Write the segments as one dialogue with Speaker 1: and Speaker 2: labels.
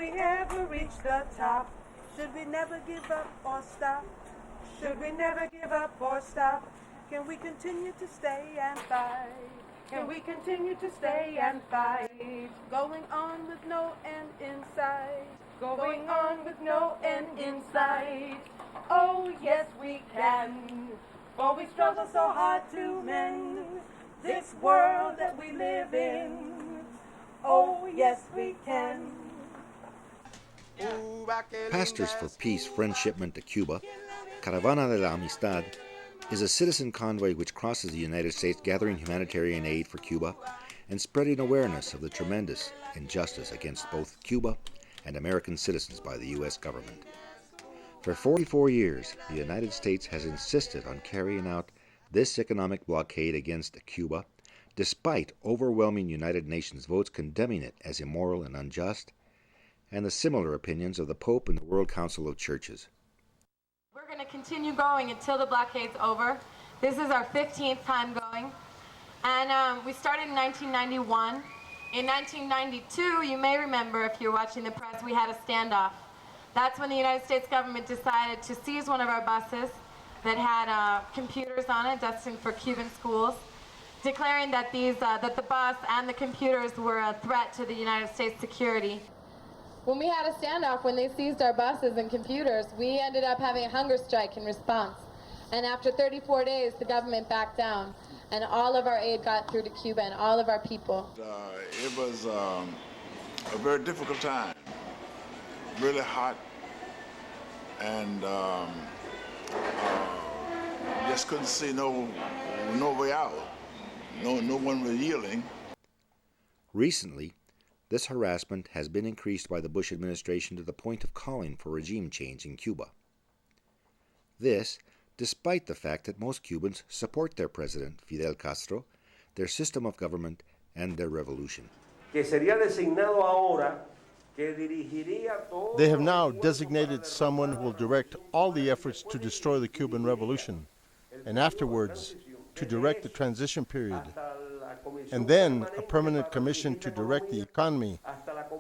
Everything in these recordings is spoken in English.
Speaker 1: we ever reach the top? Should we never give up or stop? Should we never give up or stop? Can we continue to stay and fight? Can we continue to stay and fight? Going on with no end in sight. Going on with no end in sight. Oh yes we can. For we struggle so hard to mend this world that we live in. Oh yes we can.
Speaker 2: Pastors for Peace Friendshipment to Cuba, Caravan de la Amistad, is a citizen convoy which crosses the United States gathering humanitarian aid for Cuba and spreading awareness of the tremendous injustice against both Cuba and American citizens by the U.S. government. For 44 years, the United States has insisted on carrying out this economic blockade against Cuba, despite overwhelming United Nations votes condemning it as immoral and unjust, and the similar opinions of the Pope and the World Council of Churches.
Speaker 3: We're going to continue going until the blockade's over. This is our 15th time going. And we started in 1991. In 1992, you may remember if you're watching the press, we had a standoff. That's when the United States government decided to seize one of our buses that had computers on it, destined for Cuban schools, declaring that that the bus and the computers were a threat to the United States security. When we had a standoff, when they seized our buses and computers, we ended up having a hunger strike in response. And after 34 days, the government backed down, and all of our aid got through to Cuba and all of our people.
Speaker 4: It was a very difficult time, really hot, and just couldn't see no way out. No one was yielding.
Speaker 2: Recently, this harassment has been increased by the Bush administration to the point of calling for regime change in Cuba. This, despite the fact that most Cubans support their president, Fidel Castro, their system of government, and their revolution.
Speaker 5: They
Speaker 6: have now designated someone who will direct all the efforts to destroy the Cuban Revolution, and afterwards to direct the transition period, and then a permanent commission to direct the economy,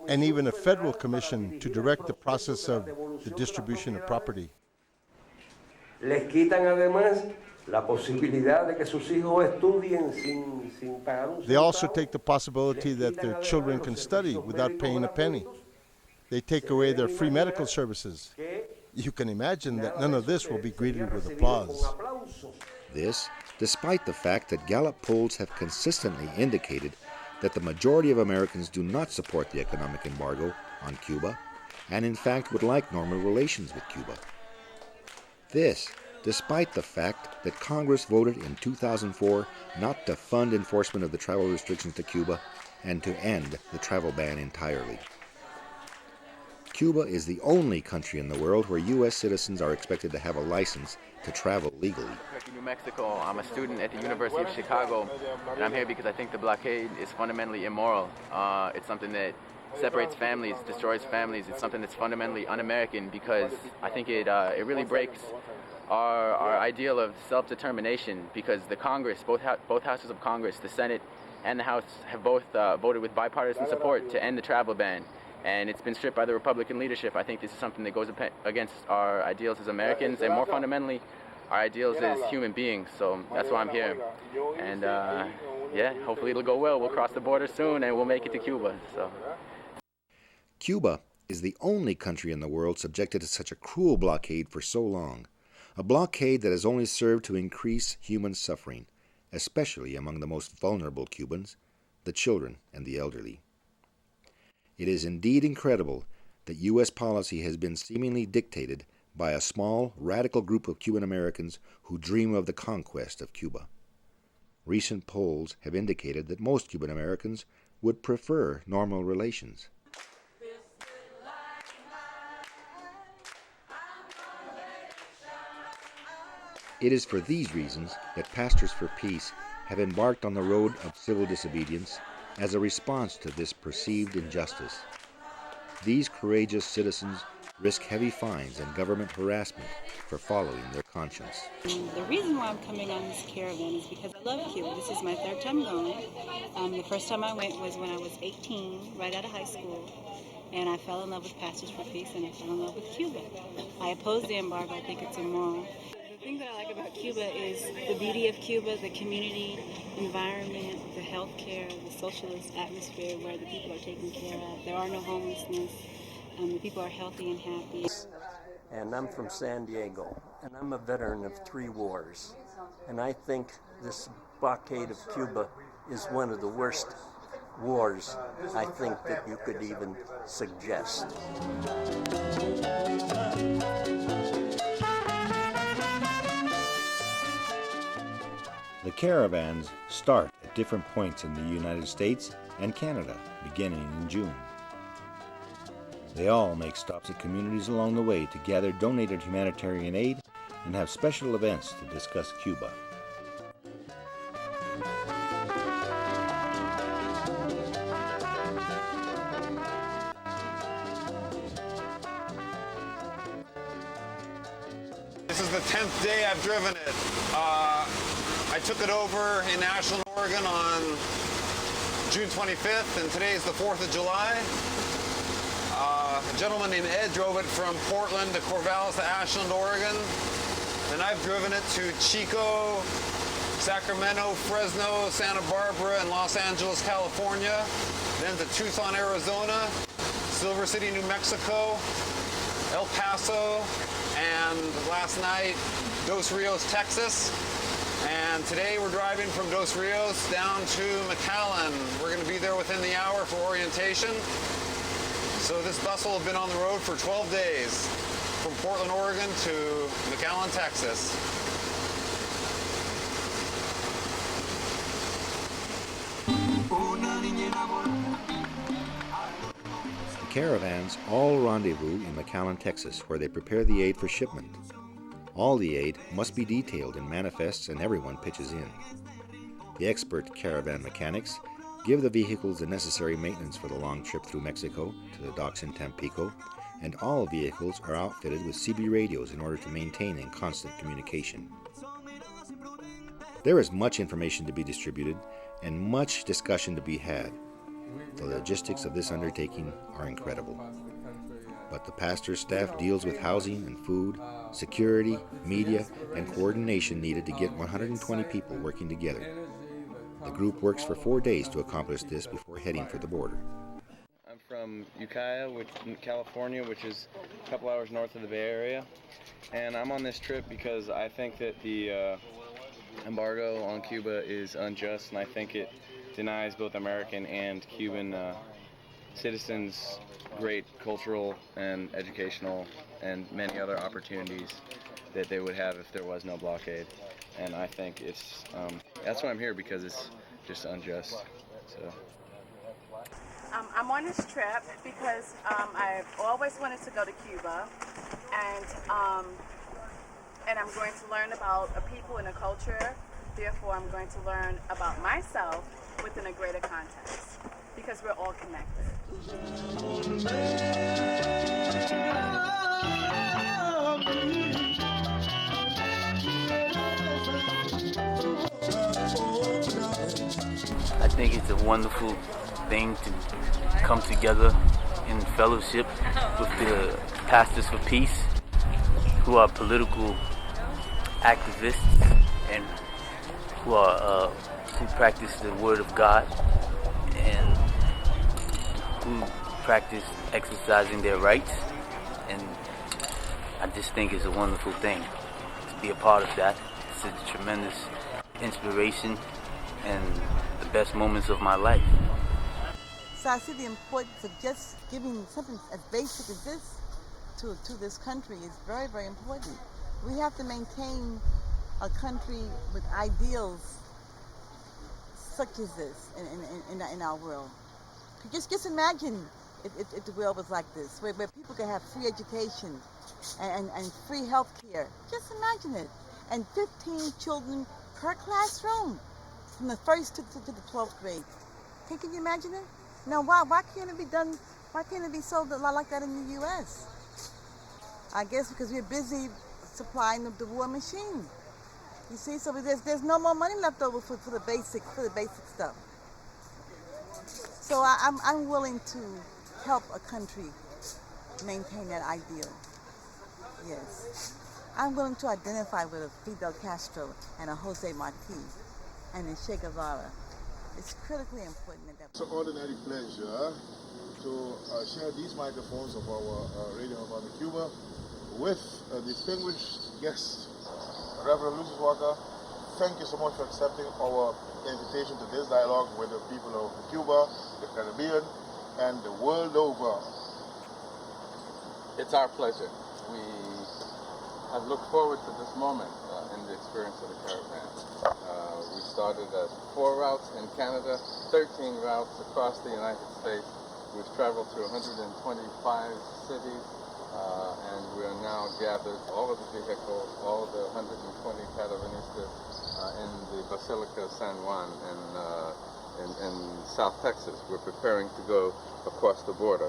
Speaker 6: and even a federal commission to direct the process of the distribution of property.
Speaker 5: Les quitan además la posibilidad de que sus hijos estudien sin pagar un centavo.
Speaker 6: They also take the possibility that their children can study without paying a penny. They take away their free medical services. You can imagine that none of this will be greeted with applause.
Speaker 2: This, despite the fact that Gallup polls have consistently indicated that the majority of Americans do not support the economic embargo on Cuba, and in fact would like normal relations with Cuba. This, despite the fact that Congress voted in 2004 not to fund enforcement of the travel restrictions to Cuba and to end the travel ban entirely. Cuba is the only country in the world where U.S. citizens are expected to have a license to travel legally.
Speaker 7: In New Mexico, I'm a student at the University of Chicago, and I'm here because I think the blockade is fundamentally immoral. It's something that separates families, destroys families. It's something that's fundamentally un-American because I think it really breaks our ideal of self-determination, because the Congress, both houses of Congress, the Senate and the House, have both voted with bipartisan support to end the travel ban. And it's been stripped by the Republican leadership. I think this is something that goes against our ideals as Americans, and more fundamentally, our ideals as human beings. So that's why I'm here. And yeah, hopefully it'll go well. We'll cross the border soon, and we'll make it to Cuba. So.
Speaker 2: Cuba is the only country in the world subjected to such a cruel blockade for so long. A blockade that has only served to increase human suffering, especially among the most vulnerable Cubans, the children and the elderly. It is indeed incredible that U.S. policy has been seemingly dictated by a small, radical group of Cuban Americans who dream of the conquest of Cuba. Recent polls have indicated that most Cuban Americans would prefer normal relations. It is for these reasons that Pastors for Peace have embarked on the road of civil disobedience as a response to this perceived injustice. These courageous citizens risk heavy fines and government harassment for following their conscience.
Speaker 8: The reason why I'm coming on this caravan is because I love Cuba. This is my third time going. The first time I went was when I was 18, right out of high school. And I fell in love with Pastors for Peace, and I fell in love with Cuba. I oppose the embargo. I think it's immoral. The thing that I like about Cuba is the beauty of Cuba, the community environment, the health care, the socialist atmosphere where the people are taken care of. There are no homelessness. The people are healthy and happy.
Speaker 5: And I'm from San Diego, and I'm a veteran of 3 wars. And I think this blockade of Cuba is one of the worst wars I think that you could even suggest.
Speaker 2: The caravans start at different points in the United States and Canada, beginning in June. They all make stops at communities along the way to gather donated humanitarian aid and have special events to discuss Cuba.
Speaker 9: This is the 10th day I've driven it. I took it over in Ashland, Oregon on June 25th, and today is the 4th of July. A gentleman named Ed drove it from Portland to Corvallis to Ashland, Oregon. Then I've driven it to Chico, Sacramento, Fresno, Santa Barbara, and Los Angeles, California. Then to Tucson, Arizona, Silver City, New Mexico, El Paso, and last night, Dos Rios, Texas. And today we're driving from Dos Rios down to McAllen. We're going to be there within the hour for orientation. So this bus will have been on the road for 12 days from Portland, Oregon to McAllen, Texas.
Speaker 2: The caravans all rendezvous in McAllen, Texas, where they prepare the aid for shipment. All the aid must be detailed in manifests and everyone pitches in. The expert caravan mechanics give the vehicles the necessary maintenance for the long trip through Mexico to the docks in Tampico, and all vehicles are outfitted with CB radios in order to maintain in constant communication. There is much information to be distributed and much discussion to be had. The logistics of this undertaking are incredible. But the pastor's staff deals with housing and food, security, media, and coordination needed to get 120 people working together. The group works for 4 days to accomplish this before heading for the border.
Speaker 7: I'm from Ukiah, California, which is a couple hours north of the Bay Area. And I'm on this trip because I think that the embargo on Cuba is unjust, and I think it denies both American and Cuban citizens great cultural and educational and many other opportunities that they would have if there was no blockade. And I think it's that's why I'm here, because it's just unjust. So
Speaker 10: I'm on this trip because I've always wanted to go to Cuba, and I'm going to learn about a people and a culture. Therefore, I'm going to learn about myself within a greater context, because we're all connected.
Speaker 11: I think it's a wonderful thing to come together in fellowship with the Pastors for Peace, who are political activists and who practice the Word of God and who practice exercising their rights. And I just think it's a wonderful thing to be a part of that. It's a tremendous inspiration and the best moments of my life.
Speaker 12: So I see the importance of just giving something as basic as this to this country is very, very important. We have to maintain a country with ideals such as this in our world. Just imagine if the world was like this, where people could have free education and free health care. Just imagine it. And 15 children per classroom, from the first to the 12th grade. Can you imagine it? Now, why can't it be done? Why can't it be sold like that in the U.S.? I guess because we're busy supplying the war machine. You see, so there's no more money left over for the basic stuff. So I'm willing to help a country maintain that ideal. Yes. I'm willing to identify with a Fidel Castro and a Jose Marti and a Che Guevara. It's critically important that
Speaker 13: It's an ordinary pleasure to share these microphones of our Radio Havana Cuba with a distinguished guest, Reverend Lucius Walker. Thank you so much for accepting our invitation to this dialogue with the people of Cuba, the Caribbean, and the world over.
Speaker 14: It's our pleasure. We have looked forward to this moment in the experience of the Caravan. We started at 4 routes in Canada, 13 routes across the United States. We've traveled through 125 cities, and we are now gathered, all of the vehicles, all of the 120 Caravanistas in the Basilica of San Juan in South Texas. We're preparing to go across the border.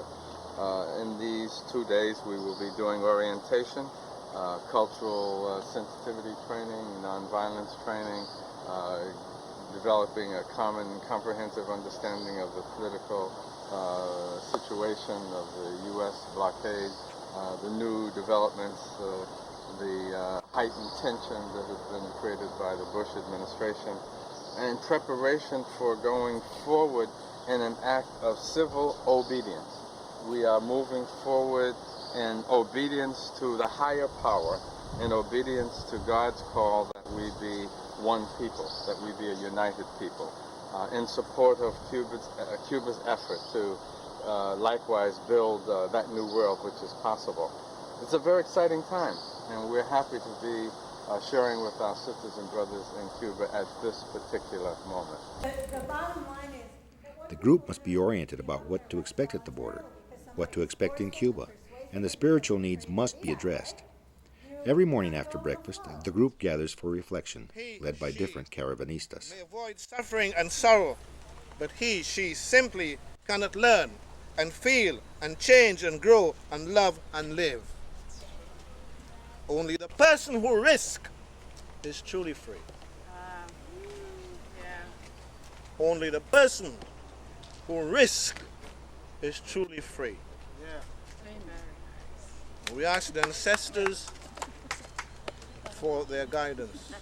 Speaker 14: In these 2 days, we will be doing orientation, cultural sensitivity training, nonviolence training, developing a common, comprehensive understanding of the political situation of the U.S. blockade, the new developments, the heightened tension that has been created by the Bush administration, and in preparation for going forward in an act of civil obedience. We are moving forward in obedience to the higher power, in obedience to God's call that we be one people, that we be a united people, in support of Cuba's effort to likewise build that new world which is possible. It's a very exciting time, and we're happy to be sharing with our sisters and brothers in Cuba at this particular moment.
Speaker 1: The bottom line is,
Speaker 2: The group must be oriented about what to expect at the border, what to expect in Cuba, and the spiritual needs must be addressed. Every morning after breakfast, the group gathers for reflection, led by different Caravanistas.
Speaker 15: May avoid suffering and sorrow, but she simply cannot learn and feel and change and grow and love and live. Only the person who risks is truly free. Only the person who risks is truly free. We ask the ancestors for their guidance.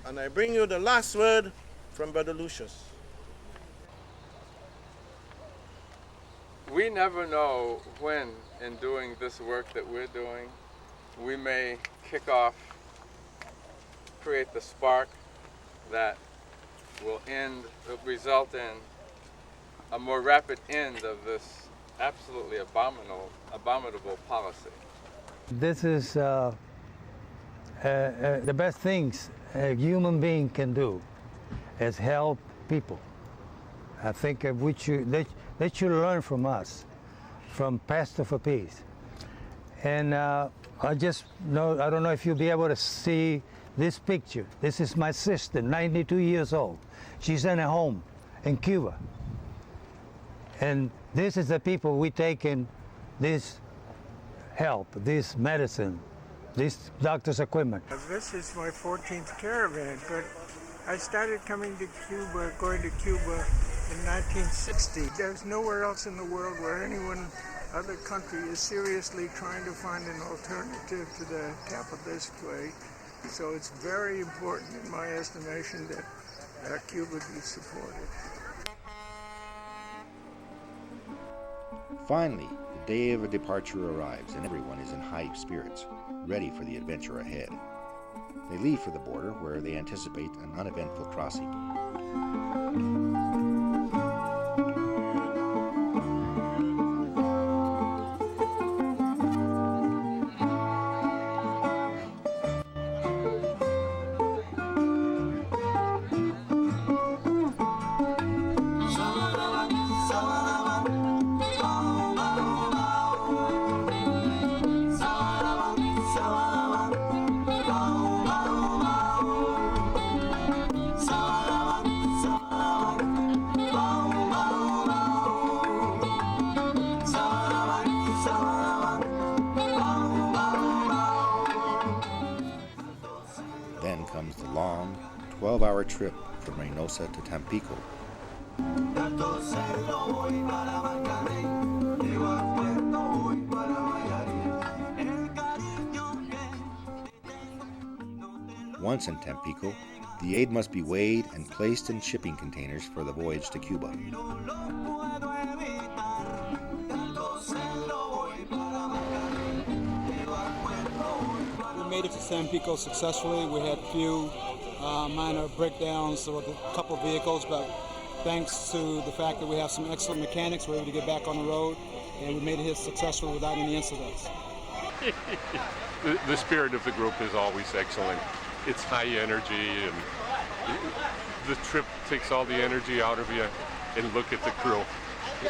Speaker 15: And I bring you the last word from Brother Lucius.
Speaker 14: We never know when, in doing this work that we're doing, we may kick off, create the spark that will result in a more rapid end of this absolutely abominable policy.
Speaker 16: This is the best things a human being can do, is help people. I think they should learn from us, from Pastor for Peace. And I don't know if you'll be able to see this picture. This is my sister, 92 years old. She's in a home in Cuba. And this is the people we take in this help, this medicine, this doctor's equipment.
Speaker 17: This is my 14th caravan, but I started coming to Cuba, going to Cuba in 1960. There's nowhere else in the world where other country is seriously trying to find an alternative to the capitalist way. So it's very important in my estimation that Cuba be supported.
Speaker 2: Finally, the day of departure arrives and everyone is in high spirits, ready for the adventure ahead. They leave for the border where they anticipate an uneventful crossing. Then comes the long 12-hour trip from Reynosa to Tampico. once in Tampico, the aid must be weighed and placed in shipping containers for the voyage to Cuba.
Speaker 18: We made it to Tampico successfully. We had a few minor breakdowns with a couple of vehicles, but thanks to the fact that we have some excellent mechanics, we're able to get back on the road, and we made it here successfully without any incidents.
Speaker 19: The spirit of the group is always excellent. It's high energy, and the trip takes all the energy out of you. And look at the crew;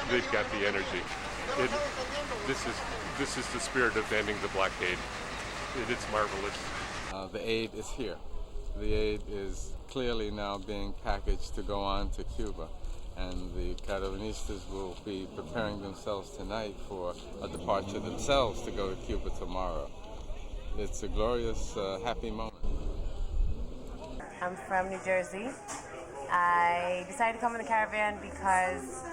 Speaker 19: they've got the energy. This is the spirit of ending the blockade. It's marvelous.
Speaker 14: The aid is here. The aid is clearly now being packaged to go on to Cuba, and the Caravanistas will be preparing themselves tonight for a departure themselves to go to Cuba tomorrow. It's a glorious, happy moment.
Speaker 20: I'm from New Jersey. I decided to come in the Caravan because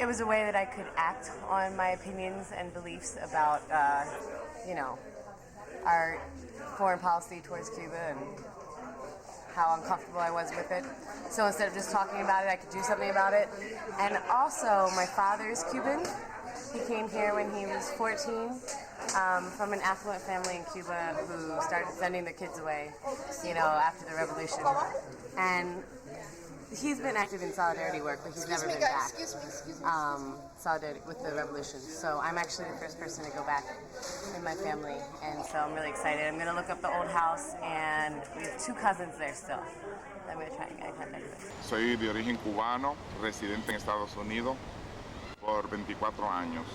Speaker 20: it was a way that I could act on my opinions and beliefs about, our foreign policy towards Cuba and how uncomfortable I was with it. So instead of just talking about it, I could do something about it. And also, my father's Cuban. He came here when he was 14 from an affluent family in Cuba who started sending their kids away, after the revolution. And he's been active in solidarity work, but he's never been back. Solidarity with the revolution. So I'm actually the first person to go back in my family, and so I'm really excited. I'm going to look up the old house, and we have 2 cousins there still. I'm going to try and get in contact with.
Speaker 21: Soy de origen cubano, residente en Estados Unidos por 24 años.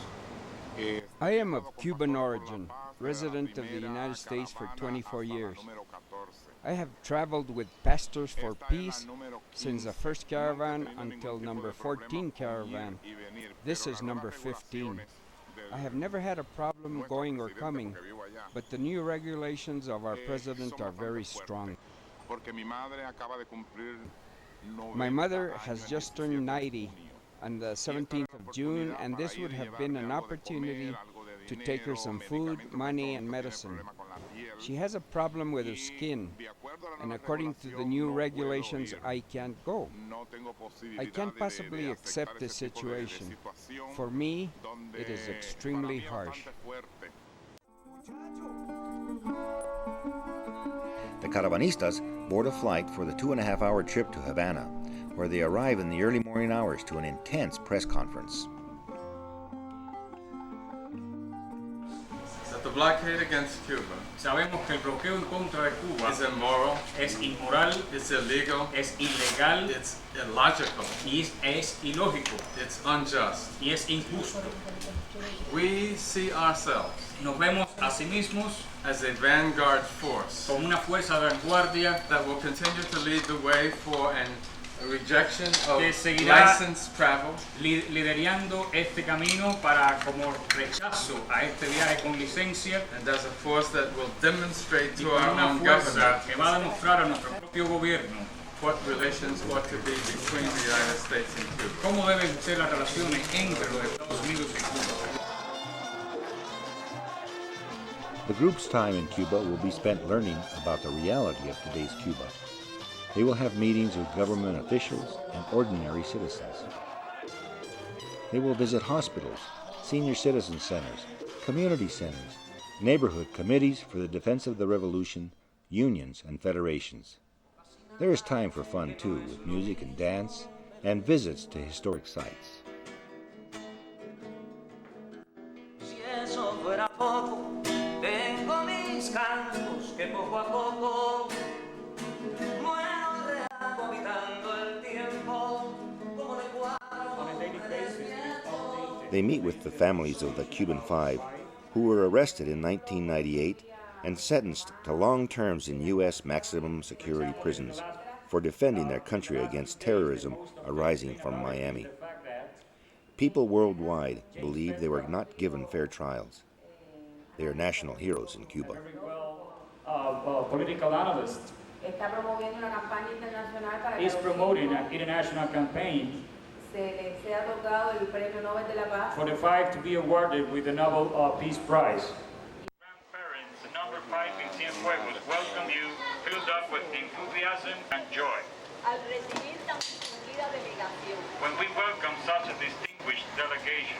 Speaker 22: I am of Cuban origin, resident of the United States for 24 years. I have traveled with Pastors for Peace since the first caravan until number 14 caravan. This is number 15. I have never had a problem going or coming, but the new regulations of our president are very strong. My mother has just turned 90 on the 17th of June, and this would have been an opportunity to take her some food, money, and medicine. She has a problem with her skin, and according to the new regulations, I can't go. I can't possibly accept this situation. For me, it is extremely harsh.
Speaker 2: The Caravanistas board a flight for the 2.5-hour trip to Havana, where they arrive in the early morning hours to an intense press conference.
Speaker 14: The blockade against Cuba
Speaker 23: Sabemos que el bloqueo en contra de Cuba
Speaker 14: is immoral,
Speaker 23: es inmoral,
Speaker 14: it's illegal,
Speaker 23: es ilegal,
Speaker 14: it's illogical,
Speaker 23: y es ilógico,
Speaker 14: it's unjust.
Speaker 23: y es injusto.
Speaker 14: We see ourselves
Speaker 23: Nos vemos a sí mismos
Speaker 14: as a vanguard force
Speaker 23: como una fuerza de vanguardia
Speaker 14: that will continue to lead the way for an rejection of
Speaker 23: que seguirá
Speaker 14: licensed travel,
Speaker 23: liderando este camino para como rechazo a este viaje con licencia,
Speaker 14: and as a force that will demonstrate
Speaker 23: y
Speaker 14: to
Speaker 23: como
Speaker 14: our
Speaker 23: una
Speaker 14: own
Speaker 23: fuerza
Speaker 14: government
Speaker 23: que va a demostrar a nuestro propio gobierno
Speaker 14: what relations ought to be between the United States and Cuba.
Speaker 23: cómo deben ser las relaciones entre los Estados Unidos y Cuba.
Speaker 2: The group's time in Cuba will be spent learning about the reality of today's Cuba. They will have meetings with government officials and ordinary citizens. They will visit hospitals, senior citizen centers, community centers, neighborhood committees for the defense of the revolution, unions and federations. There is time for fun too, with music and dance, and visits to historic sites.
Speaker 24: Si eso fuera poco, tengo mis cantos que poco a poco
Speaker 2: They meet with the families of the Cuban Five, who were arrested in 1998 and sentenced to long terms in U.S. maximum security prisons for defending their country against terrorism arising from Miami. People worldwide believe they were not given fair trials. They are national heroes in Cuba.
Speaker 23: Political analyst is promoting an international campaign for the five to be awarded with the Nobel Peace Prize. Grandparents, the number 5 in Cienfuegos welcome you, filled up with distinguished delegation.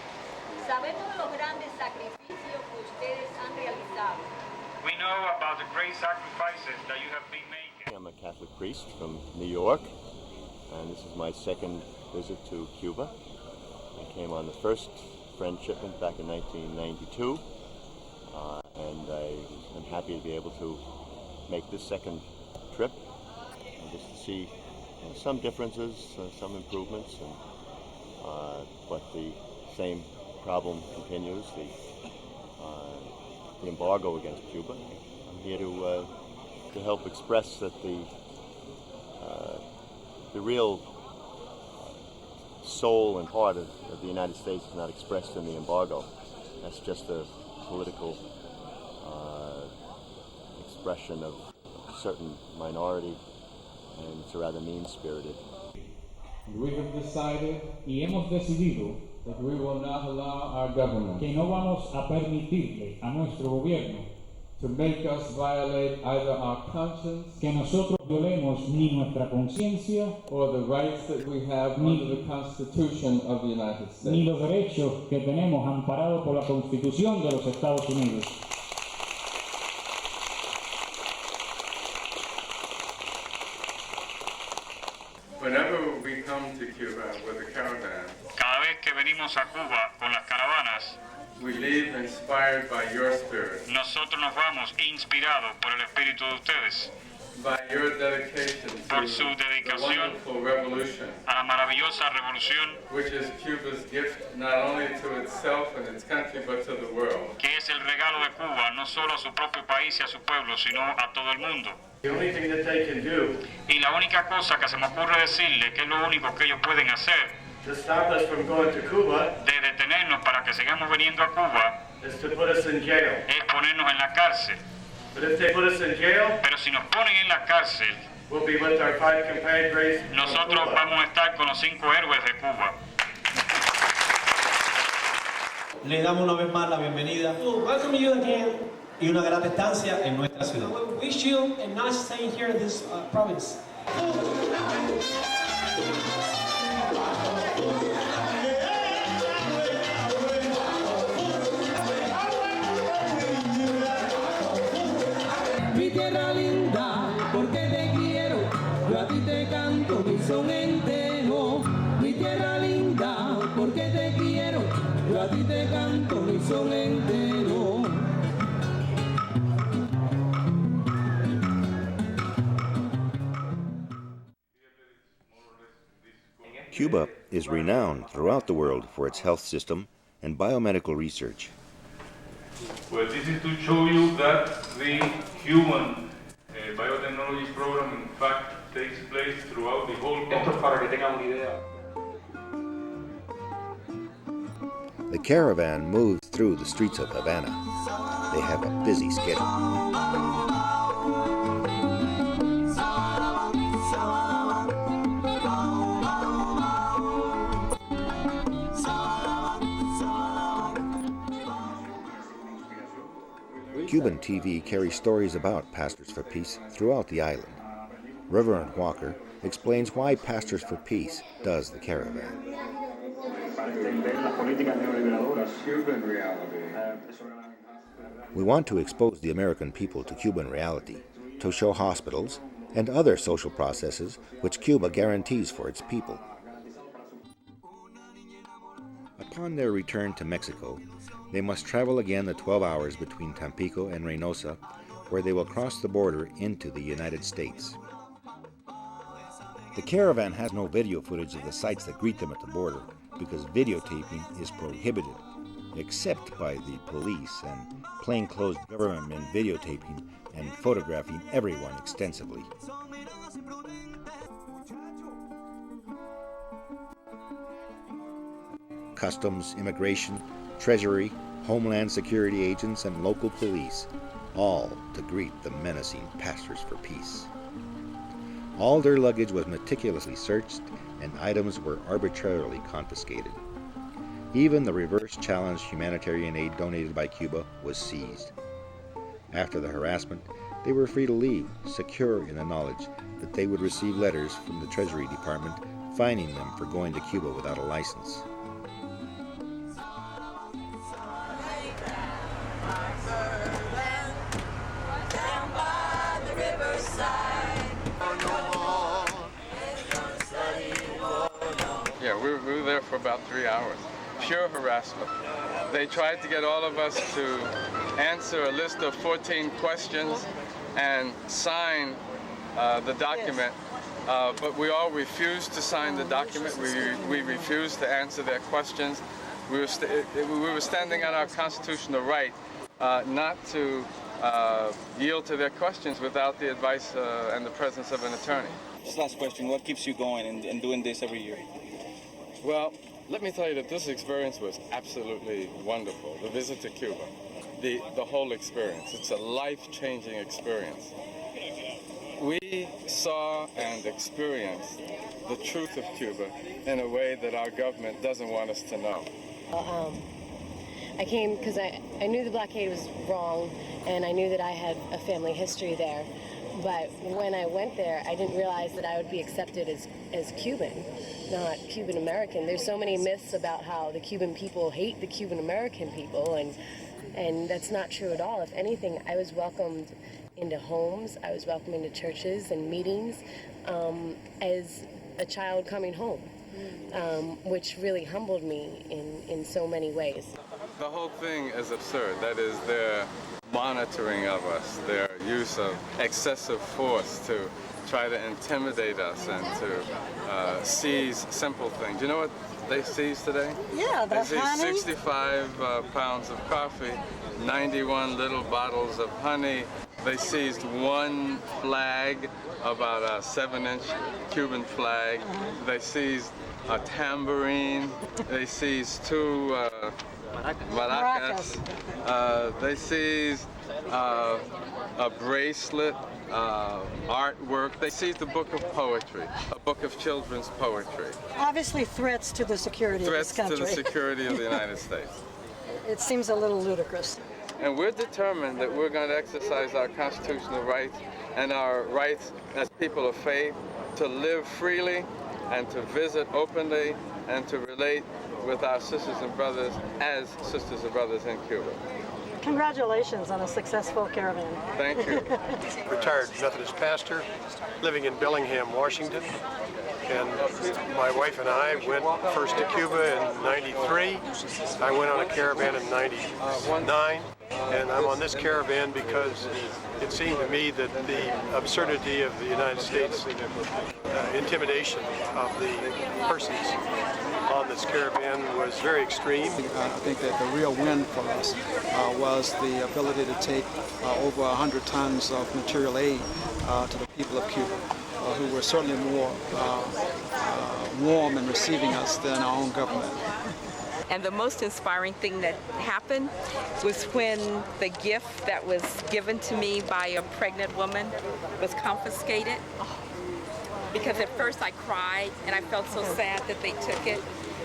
Speaker 3: Sabemos de los grandes sacrificios que ustedes han realizado.
Speaker 23: We know about the great sacrifices that you have been making.
Speaker 4: I'm a Catholic priest from New York, and this is my second visit to Cuba. I came on the first Friendshipment back in 1992, and I'm happy to be able to make this second trip, just to see some differences, some improvements, but the same problem continues, the embargo against Cuba. I'm here to help express that the real soul and heart of the United States is not expressed in the embargo. That's just a political expression of a certain minority, and it's rather mean-spirited.
Speaker 6: We have decided y hemos decidido that we will not allow our government que no vamos a permitirle a nuestro gobierno to make us violate either our conscience que nosotros violemos ni nuestra conciencia
Speaker 14: or the rights that we have under the Constitution of the United States.
Speaker 6: Ni los derechos que tenemos amparados por la Constitución de los Estados Unidos.
Speaker 14: Whenever we come to Cuba with the Caravan,
Speaker 23: Cada vez que venimos a Cuba con las caravanas,
Speaker 14: we leave inspired by your spirit,
Speaker 23: nosotros nos vamos inspirados por el espíritu de ustedes,
Speaker 14: by your dedication
Speaker 23: por
Speaker 14: to
Speaker 23: su
Speaker 14: the
Speaker 23: dedicación
Speaker 14: wonderful revolution,
Speaker 23: a la maravillosa revolución,
Speaker 14: which is Cuba's gift not only to itself and its country, but to the world.
Speaker 23: que es el regalo de Cuba no solo a su propio país y a su pueblo, sino a todo el mundo.
Speaker 14: The only thing that they can do
Speaker 23: Y la única cosa que se me ocurre decirle, que es lo único que ellos pueden hacer,
Speaker 14: to stop us from going to Cuba
Speaker 23: de detenernos para que sigamos viniendo a Cuba,
Speaker 14: is to put us in jail.
Speaker 23: es ponernos en la cárcel.
Speaker 14: But if they put us in jail,
Speaker 23: Pero si nos ponen en la cárcel,
Speaker 14: we'll be with our 5 compatriots from
Speaker 23: nosotros
Speaker 14: Cuba.
Speaker 23: vamos a estar con los 5 héroes de Cuba.
Speaker 8: Le damos una vez más la bienvenida
Speaker 25: Welcome you again.
Speaker 8: y una grata estancia en nuestra ciudad.
Speaker 25: We wish you a nice stay here in this province.
Speaker 24: Mi tierra linda, porque te quiero, yo a ti te canto mi son entero. Mi tierra linda, porque te quiero, yo a ti te canto mi son entero.
Speaker 2: Cuba is renowned throughout the world for its health system and biomedical research.
Speaker 23: Well, this is to show you that the human biotechnology program in fact takes place throughout the whole country.
Speaker 25: Esto es para que tengan una idea.
Speaker 2: The Caravan moves through the streets of Havana. They have a busy schedule. Cuban TV carries stories about Pastors for Peace throughout the island. Reverend Walker explains why Pastors for Peace does the Caravan. We want to expose the American people to Cuban reality, to show hospitals and other social processes which Cuba guarantees for its people. Upon their return to Mexico, they must travel again the 12 hours between Tampico and Reynosa, where they will cross the border into the United States. The Caravan has no video footage of the sights that greet them at the border because videotaping is prohibited, except by the police and plainclothes government men videotaping and photographing everyone extensively. Customs, immigration, Treasury, Homeland Security agents, and local police, all to greet the menacing Pastors for Peace. All their luggage was meticulously searched, and items were arbitrarily confiscated. Even the reverse-challenged humanitarian aid donated by Cuba was seized. After the harassment, they were free to leave, secure in the knowledge that they would receive letters from the Treasury Department fining them for going to Cuba without a license.
Speaker 14: for about 3 hours. Pure harassment. They tried to get all of us to answer a list of 14 questions and sign the document, but we all refused to sign the document. We refused to answer their questions. We were standing on our constitutional right not to yield to their questions without the advice and the presence of an attorney.
Speaker 5: This last question, what keeps you going and doing this every year?
Speaker 14: Well, let me tell you that this experience was absolutely wonderful. The visit to Cuba, the whole experience. It's a life-changing experience. We saw and experienced the truth of Cuba in a way that our government doesn't want us to know.
Speaker 20: I came because I knew the blockade was wrong, and I knew that I had a family history there. But when I went there, I didn't realize that I would be accepted as Cuban, not Cuban American. There's so many myths about how the Cuban people hate the Cuban American people, and that's not true at all. If anything, I was welcomed into homes, I was welcomed into churches and meetings as a child coming home, which really humbled me in so many ways.
Speaker 14: The whole thing is absurd. That is, their monitoring of us, their use of excessive force to try to intimidate us and to seize simple things. You know what they seized today?
Speaker 7: Yeah,
Speaker 14: they seized
Speaker 7: honey.
Speaker 14: 65 pounds of coffee, 91 little bottles of honey. They seized one flag, about a 7-inch Cuban flag. They seized a tambourine. They seized 2 maracas. They seized a bracelet, artwork. They seized a book of poetry, a book of children's poetry.
Speaker 7: Obviously threats to the security of this country.
Speaker 14: Threats to the security of the United States.
Speaker 7: It seems a little ludicrous.
Speaker 14: And we're determined that we're going to exercise our constitutional rights and our rights as people of faith to live freely and to visit openly and to relate with our sisters and brothers as sisters and brothers in Cuba.
Speaker 7: Congratulations on a successful caravan.
Speaker 14: Thank you.
Speaker 9: Retired Methodist pastor living in Bellingham, Washington. And my wife and I went first to Cuba in '93. I went on a caravan in '99. And I'm on this caravan because it seemed to me that the absurdity of the United States intimidation of the persons on this caravan was very extreme.
Speaker 18: I think that the real win for us was the ability to take over 100 tons of material aid to the people of Cuba, who were certainly more warm in receiving us than our own government.
Speaker 10: And the most inspiring thing that happened was when the gift that was given to me by a pregnant woman was confiscated. Because at first I cried and I felt so sad that they took it.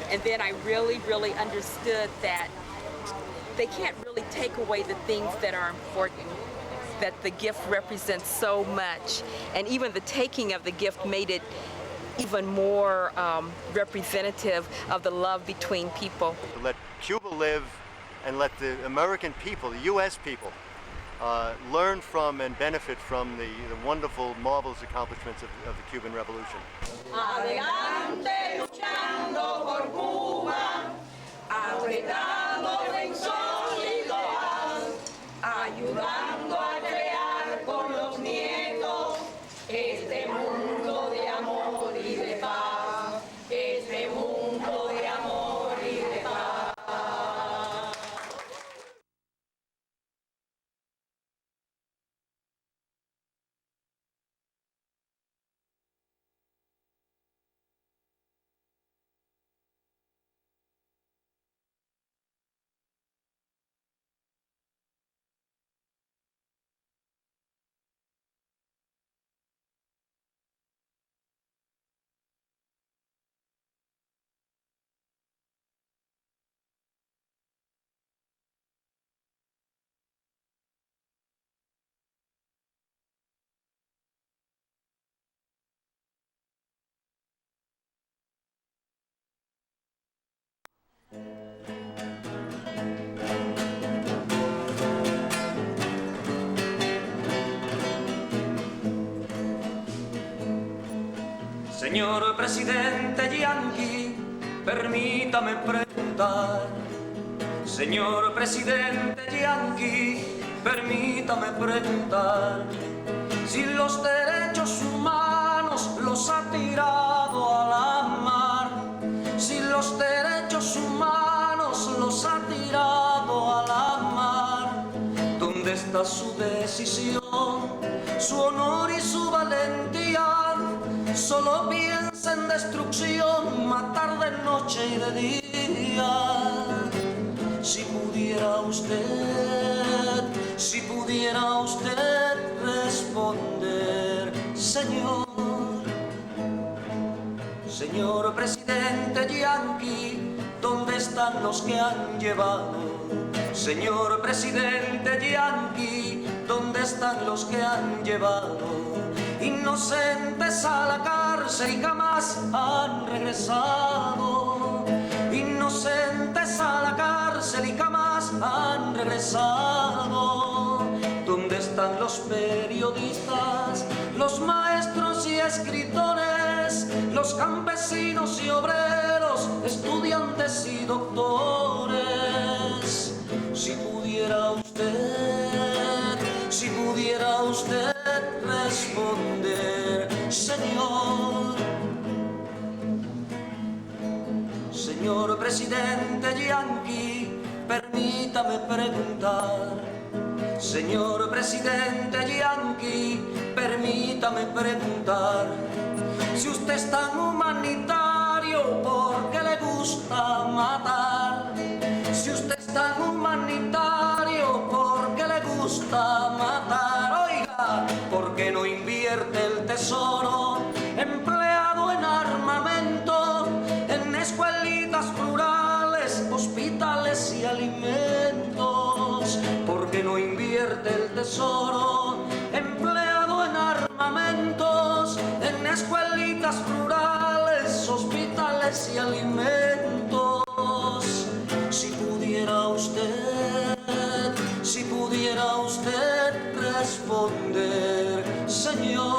Speaker 10: And then I really, really understood that they can't really take away the things that are important, that the gift represents so much. And even the taking of the gift made it even more representative of the love between people.
Speaker 11: Let Cuba live and let the American people, the U.S. people, learn from and benefit from the wonderful, marvelous accomplishments of the Cuban Revolution.
Speaker 24: Adelante luchando por Cuba, apretando en solidaridad, ayudando a crear con los nietos este mundo de amor y de paz, este mundo de amor y de paz. Señor presidente Yankee,
Speaker 1: permítame preguntar, señor presidente Yankee, permítame preguntar, si los derechos humanos los ha tirado a la mar, si los derechos humanos los ha tirado a la mar, ¿dónde está su decisión, su honor y su valentía? Solo piensa en destrucción, matar de noche y de día. Si pudiera usted responder, señor presidente Yankee, ¿dónde están los que han llevado? Señor presidente Yankee, ¿dónde están los que han llevado inocentes a la cárcel y jamás han regresado? Inocentes a la cárcel y jamás han regresado. ¿Dónde están los periodistas, los maestros y escritores, los campesinos y obreros, estudiantes y doctores? Si pudiera usted responder, señor presidente Yankee, permítame preguntar, señor presidente Yankee, permítame preguntar, si usted es tan humanitario, ¿por qué le gusta matar? Si usted es tan humanitario, ¿por qué le gusta matar? Oiga, ¿por qué no invierte el tesoro empleado en armamento, en escuelitas rurales, hospitales y alimentos? ¿Por qué no invierte el tesoro empleado en armamentos, en escuelitas rurales, hospitales y alimentos? Si pudiera usted responder, señor